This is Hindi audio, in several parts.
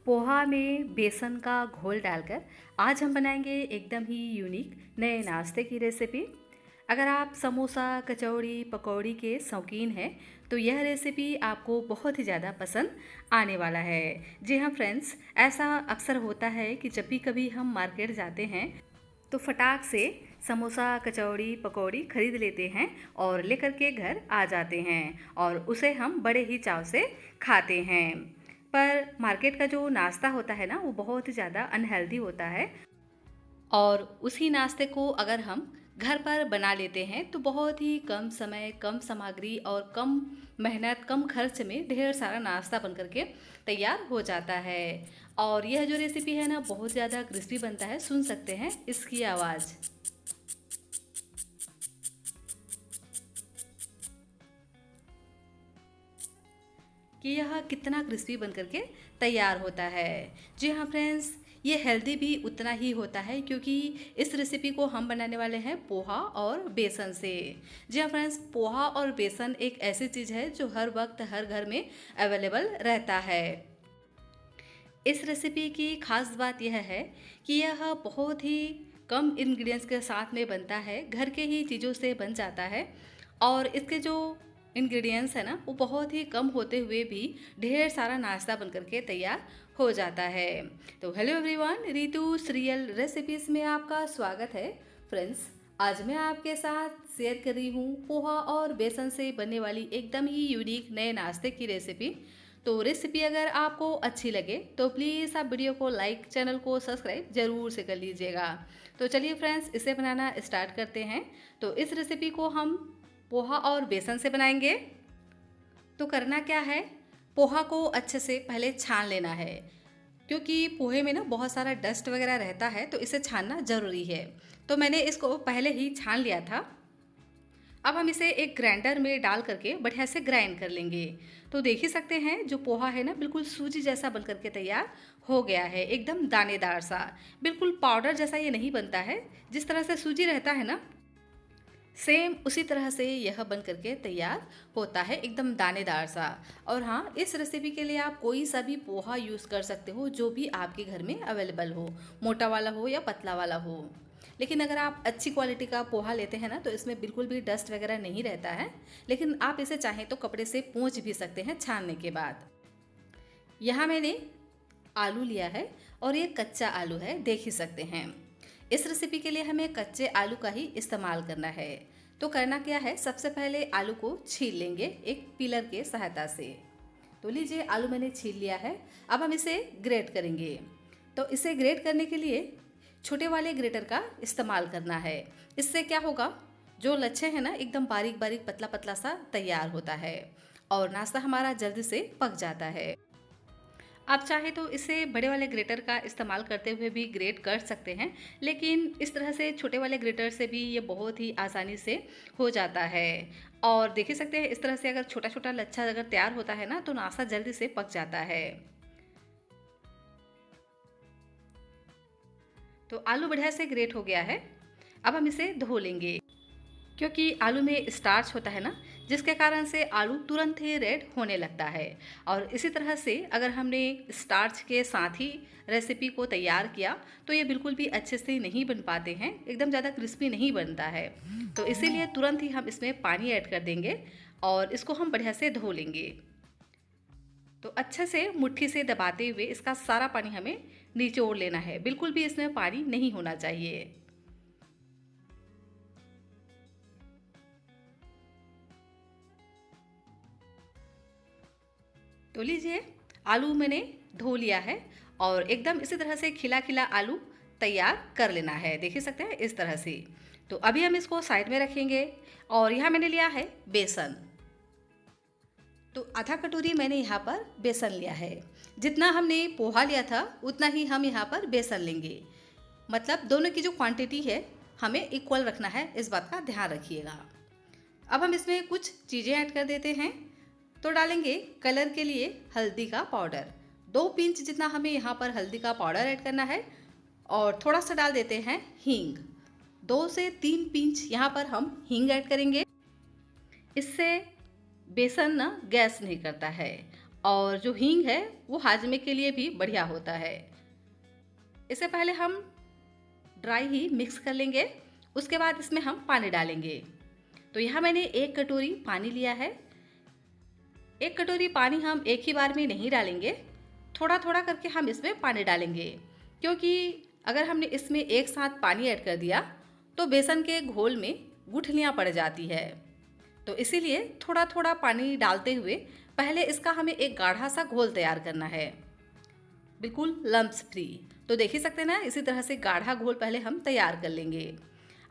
पोहा में बेसन का घोल डालकर आज हम बनाएंगे एकदम ही यूनिक नए नाश्ते की रेसिपी। अगर आप समोसा, कचौड़ी, पकौड़ी के शौकीन हैं तो यह रेसिपी आपको बहुत ही ज़्यादा पसंद आने वाला है। जी हाँ फ्रेंड्स, ऐसा अक्सर होता है कि जब भी कभी हम मार्केट जाते हैं तो फटाक से समोसा, कचौड़ी, पकौड़ी खरीद लेते हैं और लेकर के घर आ जाते हैं और उसे हम बड़े ही चाव से खाते हैं। पर मार्केट का जो नाश्ता होता है ना, वो बहुत ही ज़्यादा अनहेल्दी होता है और उसी नाश्ते को अगर हम घर पर बना लेते हैं तो बहुत ही कम समय, कम सामग्री और कम मेहनत, कम खर्च में ढेर सारा नाश्ता बन करके तैयार हो जाता है। और यह जो रेसिपी है ना, बहुत ज़्यादा क्रिस्पी बनता है। सुन सकते हैं इसकी आवाज़ कि यह कितना क्रिस्पी बन करके तैयार होता है। जी हाँ फ्रेंड्स, ये हेल्दी भी उतना ही होता है क्योंकि इस रेसिपी को हम बनाने वाले हैं पोहा और बेसन से। जी हाँ फ्रेंड्स, पोहा और बेसन एक ऐसी चीज़ है जो हर वक्त हर घर में अवेलेबल रहता है। इस रेसिपी की खास बात यह है कि यह बहुत ही कम इंग्रेडिएंट्स के साथ में बनता है, घर के ही चीज़ों से बन जाता है और इसके जो इंग्रेडिएंट्स है ना, वो बहुत ही कम होते हुए भी ढेर सारा नाश्ता बन करके तैयार हो जाता है। तो hello everyone, Ritu serial recipes में आपका स्वागत है। फ्रेंड्स, आज मैं आपके साथ शेयर कर रही हूँ पोहा और बेसन से बनने वाली एकदम ही यूनिक नए नाश्ते की रेसिपी। तो रेसिपी अगर आपको अच्छी लगे तो प्लीज़ आप वीडियो को लाइक, चैनल को सब्सक्राइब ज़रूर से कर लीजिएगा। तो चलिए फ्रेंड्स, इसे बनाना स्टार्ट करते हैं। तो इस रेसिपी को हम पोहा और बेसन से बनाएंगे। तो करना क्या है, पोहा को अच्छे से पहले छान लेना है क्योंकि पोहे में ना बहुत सारा डस्ट वगैरह रहता है, तो इसे छानना ज़रूरी है। तो मैंने इसको पहले ही छान लिया था। अब हम इसे एक ग्राइंडर में डाल करके बढ़िया से ग्राइंड कर लेंगे। तो देख ही सकते हैं जो पोहा है ना, बिल्कुल सूजी जैसा बन करके तैयार हो गया है, एकदम दानेदार सा। बिल्कुल पाउडर जैसा ये नहीं बनता है, जिस तरह से सूजी रहता है ना, सेम उसी तरह से यह बन करके तैयार होता है, एकदम दानेदार सा। और हाँ, इस रेसिपी के लिए आप कोई सा भी पोहा यूज़ कर सकते हो जो भी आपके घर में अवेलेबल हो, मोटा वाला हो या पतला वाला हो। लेकिन अगर आप अच्छी क्वालिटी का पोहा लेते हैं ना, तो इसमें बिल्कुल भी डस्ट वगैरह नहीं रहता है। लेकिन आप इसे चाहें तो कपड़े से पोंछ भी सकते हैं छानने के बाद। यहाँ मैंने आलू लिया है और ये कच्चा आलू है, देख ही सकते हैं। इस रेसिपी के लिए हमें कच्चे आलू का ही इस्तेमाल करना है। तो करना क्या है, सबसे पहले आलू को छील लेंगे एक पीलर के सहायता से। तो लीजिए, आलू मैंने छील लिया है। अब हम इसे ग्रेट करेंगे। तो इसे ग्रेट करने के लिए छोटे वाले ग्रेटर का इस्तेमाल करना है। इससे क्या होगा, जो लच्छे हैं ना, एकदम बारीक बारीक पतला पतला सा तैयार होता है और नाश्ता हमारा जल्दी से पक जाता है। आप चाहे तो इसे बड़े वाले ग्रेटर का इस्तेमाल करते हुए भी ग्रेट कर सकते हैं, लेकिन इस तरह से छोटे वाले ग्रेटर से भी ये बहुत ही आसानी से हो जाता है। और देख ही सकते हैं, इस तरह से अगर छोटा छोटा लच्छा अगर तैयार होता है ना, तो नाश्ता जल्दी से पक जाता है। तो आलू बढ़िया से ग्रेट हो गया है। अब हम इसे धो लेंगे क्योंकि आलू में स्टार्च होता है ना, जिसके कारण से आलू तुरंत ही रेड होने लगता है। और इसी तरह से अगर हमने स्टार्च के साथ ही रेसिपी को तैयार किया तो ये बिल्कुल भी अच्छे से नहीं बन पाते हैं, एकदम ज़्यादा क्रिस्पी नहीं बनता है। तो इसीलिए तुरंत ही हम इसमें पानी ऐड कर देंगे और इसको हम बढ़िया से धो लेंगे। तो अच्छे से मुट्ठी से दबाते हुए इसका सारा पानी हमें निचोड़ लेना है, बिल्कुल भी इसमें पानी नहीं होना चाहिए। तो लीजिए, आलू मैंने धो लिया है और एकदम इसी तरह से खिला खिला आलू तैयार कर लेना है, देख ही सकते हैं इस तरह से। तो अभी हम इसको साइड में रखेंगे और यहाँ मैंने लिया है बेसन। तो आधा कटोरी मैंने यहाँ पर बेसन लिया है। जितना हमने पोहा लिया था उतना ही हम यहाँ पर बेसन लेंगे, मतलब दोनों की जो क्वांटिटी है हमें इक्वल रखना है, इस बात का ध्यान रखिएगा। अब हम इसमें कुछ चीज़ें ऐड कर देते हैं। तो डालेंगे कलर के लिए हल्दी का पाउडर, 2 पिंच जितना हमें यहाँ पर हल्दी का पाउडर ऐड करना है। और थोड़ा सा डाल देते हैं हींग, 2 से 3 पिंच यहाँ पर हम हींग ऐड करेंगे। इससे बेसन ना गैस नहीं करता है और जो हींग है वो हाजमे के लिए भी बढ़िया होता है। इससे पहले हम ड्राई ही मिक्स कर लेंगे, उसके बाद इसमें हम पानी डालेंगे। तो यहाँ मैंने 1 कटोरी पानी लिया है। 1 कटोरी पानी हम एक ही बार में नहीं डालेंगे, थोड़ा थोड़ा करके हम इसमें पानी डालेंगे, क्योंकि अगर हमने इसमें एक साथ पानी ऐड कर दिया तो बेसन के घोल में गुठलियाँ पड़ जाती है। तो इसीलिए थोड़ा थोड़ा पानी डालते हुए पहले इसका हमें एक गाढ़ा सा घोल तैयार करना है, बिल्कुल लम्प्स फ्री। तो देख ही सकते हैं ना, इसी तरह से गाढ़ा घोल पहले हम तैयार कर लेंगे।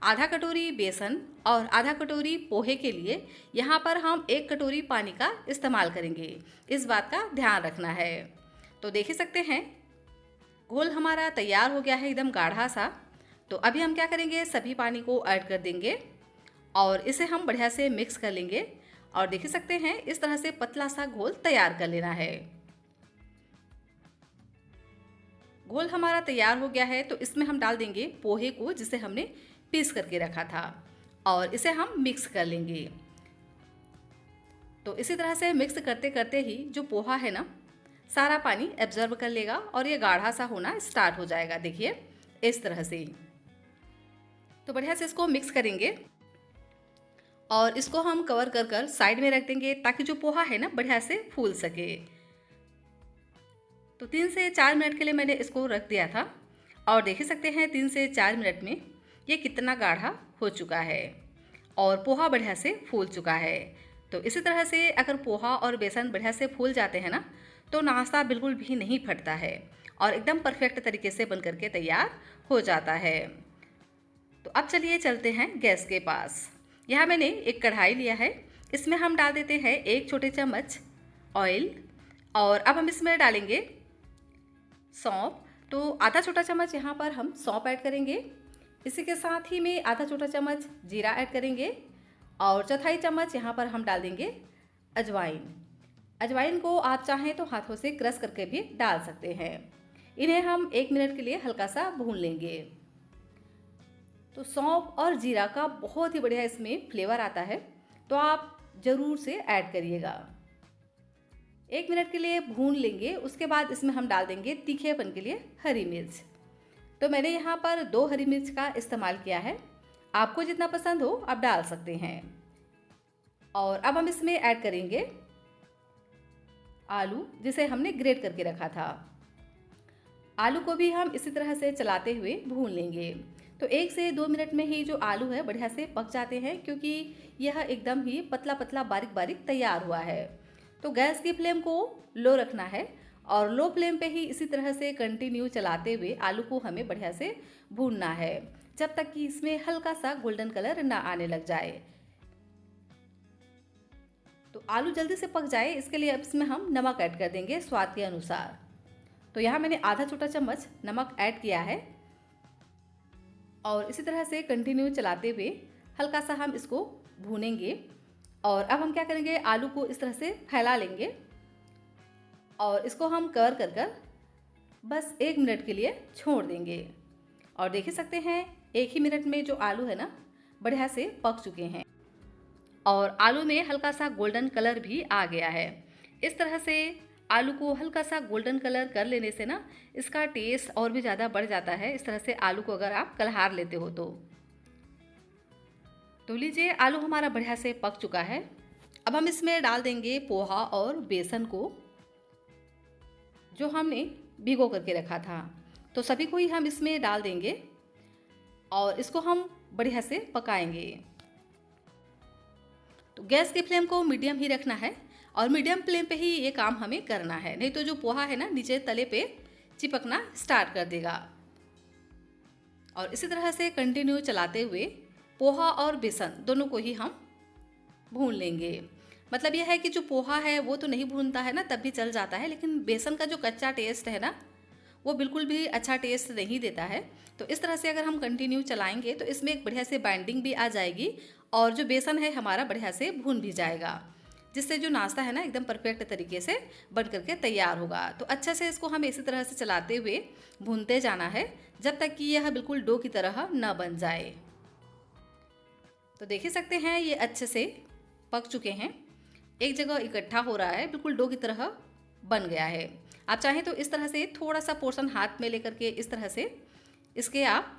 आधा कटोरी बेसन और आधा कटोरी पोहे के लिए यहाँ पर हम 1 कटोरी पानी का इस्तेमाल करेंगे, इस बात का ध्यान रखना है। तो देख ही सकते हैं घोल हमारा तैयार हो गया है एकदम गाढ़ा सा। तो अभी हम क्या करेंगे, सभी पानी को ऐड कर देंगे और इसे हम बढ़िया से मिक्स कर लेंगे। और देख सकते हैं इस तरह से पतला सा घोल तैयार कर लेना है। घोल हमारा तैयार हो गया है, तो इसमें हम डाल देंगे पोहे को जिसे हमने पीस करके रखा था और इसे हम मिक्स कर लेंगे। तो इसी तरह से मिक्स करते करते ही जो पोहा है ना, सारा पानी एब्जॉर्ब कर लेगा और ये गाढ़ा सा होना स्टार्ट हो जाएगा। देखिए इस तरह से। तो बढ़िया से इसको मिक्स करेंगे और इसको हम कवर कर कर साइड में रख देंगे, ताकि जो पोहा है ना बढ़िया से फूल सके। तो 3 से 4 मिनट के लिए मैंने इसको रख दिया था और देख ही सकते हैं 3 से 4 मिनट में ये कितना गाढ़ा हो चुका है और पोहा बढ़िया से फूल चुका है। तो इसी तरह से अगर पोहा और बेसन बढ़िया से फूल जाते हैं ना, तो नाश्ता बिल्कुल भी नहीं फटता है और एकदम परफेक्ट तरीके से बन करके तैयार हो जाता है। तो अब चलिए चलते हैं गैस के पास। यहाँ मैंने एक कढ़ाई लिया है, इसमें हम डाल देते हैं 1 छोटे चम्मच ऑयल और अब हम इसमें डालेंगे सौंफ। तो आधा छोटा चम्मच यहाँ पर हम सौंफ ऐड करेंगे। इसी के साथ ही में आधा छोटा चम्मच जीरा ऐड करेंगे और चौथाई चम्मच यहाँ पर हम डाल देंगे अजवाइन। अजवाइन को आप चाहें तो हाथों से क्रश करके भी डाल सकते हैं। इन्हें हम 1 मिनट के लिए हल्का सा भून लेंगे। तो सौंफ और जीरा का बहुत ही बढ़िया इसमें फ्लेवर आता है, तो आप ज़रूर से ऐड करिएगा। 1 मिनट के लिए भून लेंगे, उसके बाद इसमें हम डाल देंगे तीखेपन के लिए हरी मिर्च। तो मैंने यहाँ पर 2 हरी मिर्च का इस्तेमाल किया है, आपको जितना पसंद हो आप डाल सकते हैं। और अब हम इसमें ऐड करेंगे आलू, जिसे हमने ग्रेट करके रखा था। आलू को भी हम इसी तरह से चलाते हुए भून लेंगे। तो 1 से 2 मिनट में ही जो आलू है बढ़िया से पक जाते हैं, क्योंकि यह एकदम ही पतला पतला बारीक बारीक तैयार हुआ है। तो गैस की फ्लेम को लो रखना है और लो फ्लेम पे ही इसी तरह से कंटिन्यू चलाते हुए आलू को हमें बढ़िया से भूनना है, जब तक कि इसमें हल्का सा गोल्डन कलर ना आने लग जाए। तो आलू जल्दी से पक जाए, इसके लिए अब इसमें हम नमक ऐड कर देंगे स्वाद के अनुसार। तो यहाँ मैंने आधा छोटा चम्मच नमक ऐड किया है और इसी तरह से कंटिन्यू चलाते हुए हल्का सा हम इसको भूनेंगे। और अब हम क्या करेंगे, आलू को इस तरह से फैला लेंगे और इसको हम कवर कर कर बस 1 मिनट के लिए छोड़ देंगे। और देख ही सकते हैं 1 ही मिनट में जो आलू है ना बढ़िया से पक चुके हैं और आलू में हल्का सा गोल्डन कलर भी आ गया है। इस तरह से आलू को हल्का सा गोल्डन कलर कर लेने से ना इसका टेस्ट और भी ज़्यादा बढ़ जाता है। इस तरह से आलू को अगर आप कलहार लेते हो तो लीजिए आलू हमारा बढ़िया से पक चुका है। अब हम इसमें डाल देंगे पोहा और बेसन को, जो हमने भिगो करके रखा था। तो सभी को ही हम इसमें डाल देंगे और इसको हम बढ़िया से पकाएंगे। तो गैस की फ्लेम को मीडियम ही रखना है और मीडियम फ्लेम पे ही ये काम हमें करना है, नहीं तो जो पोहा है ना नीचे तले पे चिपकना स्टार्ट कर देगा। और इसी तरह से कंटिन्यू चलाते हुए पोहा और बेसन दोनों को ही हम भून लेंगे। मतलब यह है कि जो पोहा है वो तो नहीं भूनता है ना, तब भी चल जाता है, लेकिन बेसन का जो कच्चा टेस्ट है ना वो बिल्कुल भी अच्छा टेस्ट नहीं देता है। तो इस तरह से अगर हम कंटिन्यू चलाएंगे तो इसमें एक बढ़िया से बाइंडिंग भी आ जाएगी और जो बेसन है हमारा बढ़िया से भून भी जाएगा, जिससे जो नाश्ता है ना एकदम परफेक्ट तरीके से बन करके तैयार होगा। तो अच्छे से इसको हमें इसी तरह से चलाते हुए भूनते जाना है जब तक कि यह बिल्कुल डो की तरह न बन जाए। तो देख ही सकते हैं ये अच्छे से पक चुके हैं, एक जगह इकट्ठा हो रहा है, बिल्कुल डो की तरह बन गया है। आप चाहें तो इस तरह से थोड़ा सा पोर्शन हाथ में लेकर के इस तरह से इसके आप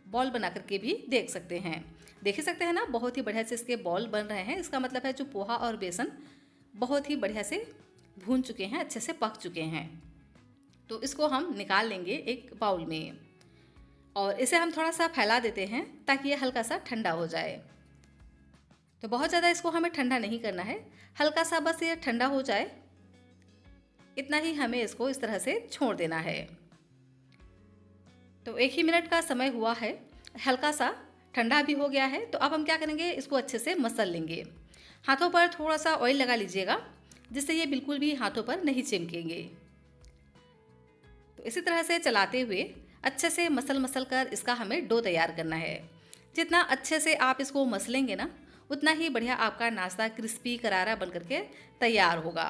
बॉल बना करके भी देख सकते हैं। देख ही सकते हैं ना, बहुत ही बढ़िया से इसके बॉल बन रहे हैं। इसका मतलब है जो पोहा और बेसन बहुत ही बढ़िया से भून चुके हैं, अच्छे से पक चुके हैं। तो इसको हम निकाल लेंगे एक बाउल में और इसे हम थोड़ा सा फैला देते हैं ताकि ये हल्का सा ठंडा हो जाए। तो बहुत ज़्यादा इसको हमें ठंडा नहीं करना है, हल्का सा बस ये ठंडा हो जाए इतना ही हमें इसको इस तरह से छोड़ देना है। तो 1 ही मिनट का समय हुआ है, हल्का सा ठंडा भी हो गया है। तो अब हम क्या करेंगे, इसको अच्छे से मसल लेंगे। हाथों पर थोड़ा सा ऑयल लगा लीजिएगा जिससे ये बिल्कुल भी हाथों पर नहीं चिपकेंगे। तो इसी तरह से चलाते हुए अच्छे से मसल कर इसका हमें डो तैयार करना है। जितना अच्छे से आप इसको मसलेंगे ना, उतना ही बढ़िया आपका नाश्ता क्रिस्पी करारा बन करके तैयार होगा।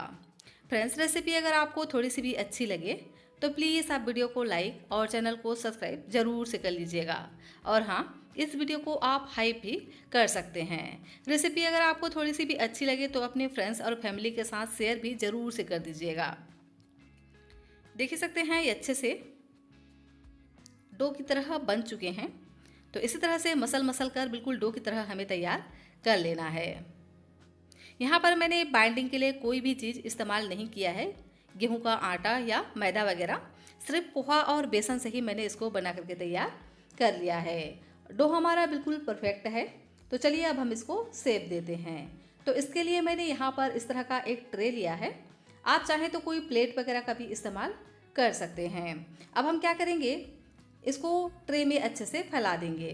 फ्रेंड्स, रेसिपी अगर आपको थोड़ी सी भी अच्छी लगे तो प्लीज़ आप वीडियो को लाइक और चैनल को सब्सक्राइब ज़रूर से कर लीजिएगा। और हाँ, इस वीडियो को आप हाइप भी कर सकते हैं। रेसिपी अगर आपको थोड़ी सी भी अच्छी लगे तो अपने फ्रेंड्स और फैमिली के साथ शेयर भी ज़रूर से कर दीजिएगा। देख ही सकते हैं ये अच्छे से डो की तरह बन चुके हैं। तो इसी तरह से मसल कर बिल्कुल डो की तरह हमें तैयार कर लेना है। यहाँ पर मैंने बाइंडिंग के लिए कोई भी चीज़ इस्तेमाल नहीं किया है, गेहूं का आटा या मैदा वगैरह, सिर्फ पोहा और बेसन से ही मैंने इसको बना करके तैयार कर लिया है। डो हमारा बिल्कुल परफेक्ट है। तो चलिए अब हम इसको शेप देते हैं। तो इसके लिए मैंने यहाँ पर इस तरह का एक ट्रे लिया है। आप चाहें तो कोई प्लेट वगैरह का भी इस्तेमाल कर सकते हैं। अब हम क्या करेंगे, इसको ट्रे में अच्छे से फैला देंगे।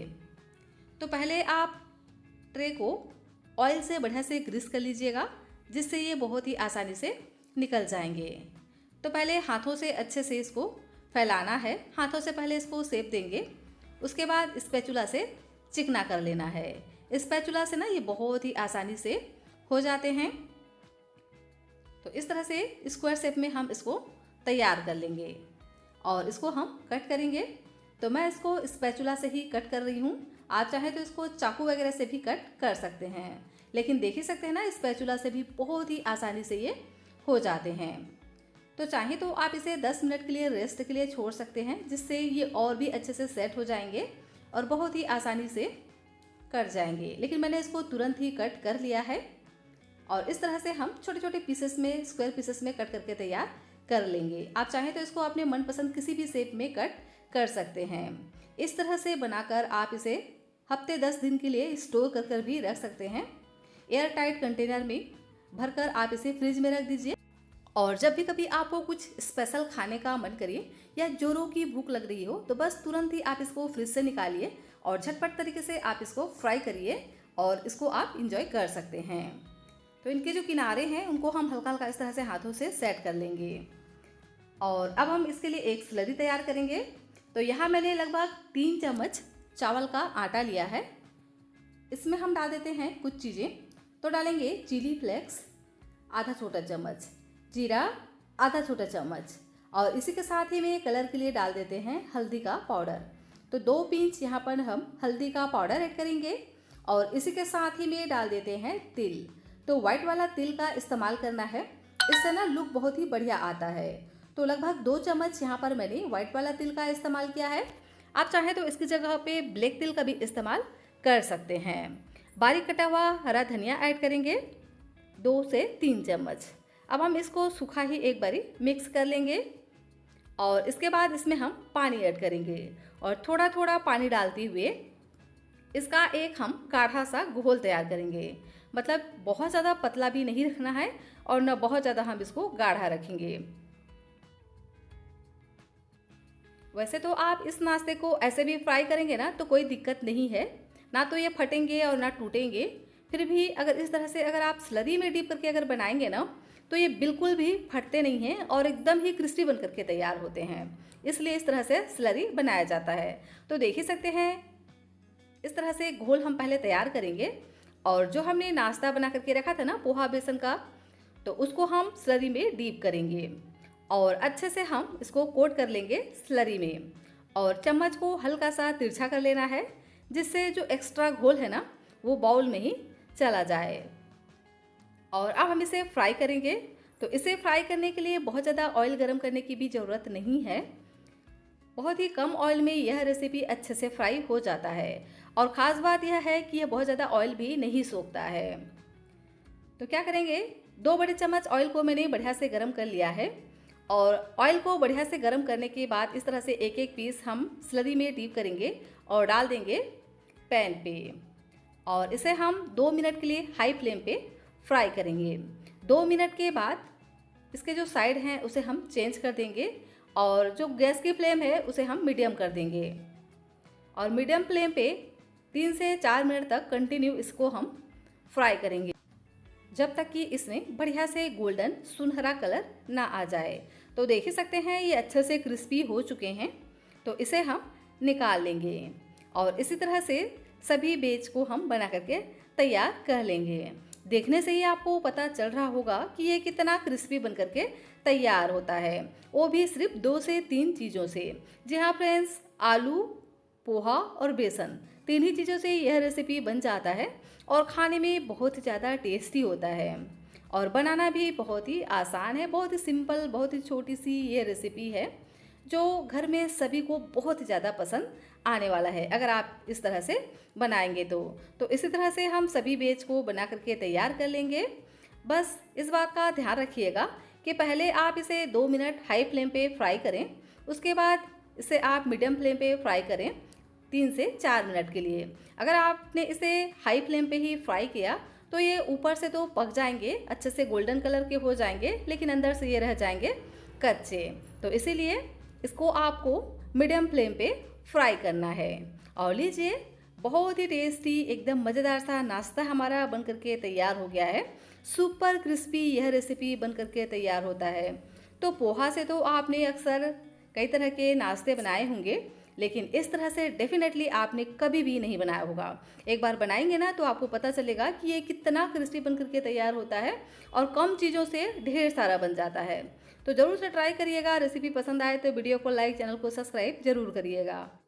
तो पहले आप ट्रे को ऑयल से बढ़िया से ग्रीस कर लीजिएगा जिससे ये बहुत ही आसानी से निकल जाएंगे। तो पहले हाथों से अच्छे से इसको फैलाना है, हाथों से पहले इसको शेप देंगे, उसके बाद स्पैचुला से चिकना कर लेना है। स्पैचुला से ना ये बहुत ही आसानी से हो जाते हैं। तो इस तरह से स्क्वायर शेप में हम इसको तैयार कर लेंगे और इसको हम कट करेंगे। तो मैं इसको स्पैचुला से ही कट कर रही हूँ। आप चाहें तो इसको चाकू वगैरह से भी कट कर सकते हैं, लेकिन देख ही सकते हैं ना, स्पैचुला से भी बहुत ही आसानी से ये हो जाते हैं। तो चाहे तो आप इसे 10 मिनट के लिए रेस्ट के लिए छोड़ सकते हैं जिससे ये और भी अच्छे से सेट हो जाएंगे और बहुत ही आसानी से कट जाएंगे। लेकिन मैंने इसको तुरंत ही कट कर लिया है और इस तरह से हम छोटे छोटे पीसेस में, स्क्वायर पीसेस में कट करके तैयार कर लेंगे। आप चाहें तो इसको अपने मनपसंद किसी भी शेप में कट कर सकते हैं। इस तरह से बनाकर आप इसे हफ्ते 10 दिन के लिए स्टोर कर भी रख सकते हैं। एयर टाइट कंटेनर में भरकर आप इसे फ्रिज में रख दीजिए और जब भी कभी आपको कुछ स्पेशल खाने का मन करे या जोरों की भूख लग रही हो तो बस तुरंत ही आप इसको फ्रिज से निकालिए और झटपट तरीके से आप इसको फ्राई करिए और इसको आप इंजॉय कर सकते हैं। तो इनके जो किनारे हैं उनको हम हल्का हल्का इस तरह से हाथों से सेट कर लेंगे और अब हम इसके लिए एक स्लरी तैयार करेंगे। तो यहाँ मैंने लगभग 3 चम्मच चावल का आटा लिया है। इसमें हम डाल देते हैं कुछ चीज़ें। तो डालेंगे चिली फ्लेक्स आधा छोटा चम्मच, जीरा आधा छोटा चम्मच और इसी के साथ ही में कलर के लिए डाल देते हैं हल्दी का पाउडर। तो 2 पिंच यहाँ पर हम हल्दी का पाउडर ऐड करेंगे और इसी के साथ ही में डाल देते हैं तिल। तो वाइट वाला तिल का इस्तेमाल करना है, इससे ना लुक बहुत ही बढ़िया आता है। तो लगभग 2 चम्मच यहाँ पर मैंने वाइट वाला तिल का इस्तेमाल किया है। आप चाहें तो इसकी जगह पे ब्लैक तिल का भी इस्तेमाल कर सकते हैं। बारीक कटा हुआ हरा धनिया ऐड करेंगे 2 से 3 चम्मच। अब हम इसको सूखा ही एक बारी मिक्स कर लेंगे और इसके बाद इसमें हम पानी ऐड करेंगे और थोड़ा थोड़ा पानी डालते हुए इसका एक हम गाढ़ा सा घोल तैयार करेंगे। मतलब बहुत ज़्यादा पतला भी नहीं रखना है और न बहुत ज़्यादा हम इसको गाढ़ा रखेंगे। वैसे तो आप इस नाश्ते को ऐसे भी फ्राई करेंगे ना तो कोई दिक्कत नहीं है, ना तो ये फटेंगे और ना टूटेंगे। फिर भी अगर इस तरह से अगर आप स्लरी में डीप करके अगर बनाएंगे ना तो ये बिल्कुल भी फटते नहीं हैं और एकदम ही क्रिस्पी बन करके तैयार होते हैं। इसलिए इस तरह से स्लरी बनाया जाता है। तो देख ही सकते हैं इस तरह से घोल हम पहले तैयार करेंगे और जो हमने नाश्ता बना करके रखा था ना पोहा बेसन का, तो उसको हम स्लरी में डीप करेंगे और अच्छे से हम इसको कोट कर लेंगे स्लरी में और चम्मच को हल्का सा तिरछा कर लेना है जिससे जो एक्स्ट्रा घोल है ना वो बाउल में ही चला जाए। और अब हम इसे फ्राई करेंगे। तो इसे फ्राई करने के लिए बहुत ज़्यादा ऑयल गरम करने की भी ज़रूरत नहीं है। बहुत ही कम ऑयल में यह रेसिपी अच्छे से फ्राई हो जाता है और ख़ास बात यह है कि यह बहुत ज़्यादा ऑयल भी नहीं सोखता है। तो क्या करेंगे, 2 बड़े चम्मच ऑयल को मैंने बढ़िया से गरम कर लिया है और ऑयल को बढ़िया से गरम करने के बाद इस तरह से एक एक पीस हम स्लरी में डीप करेंगे और डाल देंगे पैन पे और इसे हम 2 मिनट के लिए हाई फ्लेम पे फ्राई करेंगे। 2 मिनट के बाद इसके जो साइड हैं उसे हम चेंज कर देंगे और जो गैस की फ्लेम है उसे हम मीडियम कर देंगे और मीडियम फ्लेम पे 3 से 4 मिनट तक कंटिन्यू इसको हम फ्राई करेंगे जब तक कि इसमें बढ़िया से गोल्डन सुनहरा कलर ना आ जाए। तो देख ही सकते हैं ये अच्छे से क्रिस्पी हो चुके हैं, तो इसे हम निकाल लेंगे और इसी तरह से सभी बैच को हम बना करके तैयार कर लेंगे। देखने से ही आपको पता चल रहा होगा कि ये कितना क्रिस्पी बन करके तैयार होता है, वो भी सिर्फ 2 से 3 चीज़ों से। जी हाँ फ्रेंड्स, आलू, पोहा और बेसन, 3 ही चीज़ों से यह रेसिपी बन जाता है और खाने में बहुत ज़्यादा टेस्टी होता है और बनाना भी बहुत ही आसान है। बहुत ही सिंपल, बहुत ही छोटी सी ये रेसिपी है जो घर में सभी को बहुत ज़्यादा पसंद आने वाला है अगर आप इस तरह से बनाएंगे तो इसी तरह से हम सभी बैच को बना करके तैयार कर लेंगे। बस इस बात का ध्यान रखिएगा कि पहले आप इसे 2 मिनट हाई फ्लेम पे फ्राई करें, उसके बाद इसे आप मीडियम फ्लेम पे फ्राई करें 3 से 4 मिनट के लिए। अगर आपने इसे हाई फ्लेम पे ही फ्राई किया तो ये ऊपर से तो पक जाएंगे, अच्छे से गोल्डन कलर के हो जाएंगे, लेकिन अंदर से ये रह जाएंगे कच्चे। तो इसीलिए इसको आपको मीडियम फ्लेम पे फ्राई करना है। और लीजिए, बहुत ही टेस्टी एकदम मज़ेदार सा नाश्ता हमारा बन करके तैयार हो गया है। सुपर क्रिस्पी यह रेसिपी बन करके तैयार होता है। तो पोहा से तो आपने अक्सर कई तरह के नाश्ते बनाए होंगे, लेकिन इस तरह से डेफिनेटली आपने कभी भी नहीं बनाया होगा। एक बार बनाएंगे ना तो आपको पता चलेगा कि ये कितना क्रिस्पी बन करके तैयार होता है और कम चीज़ों से ढेर सारा बन जाता है। तो ज़रूर से ट्राई करिएगा। रेसिपी पसंद आए तो वीडियो को लाइक, चैनल को सब्सक्राइब जरूर करिएगा।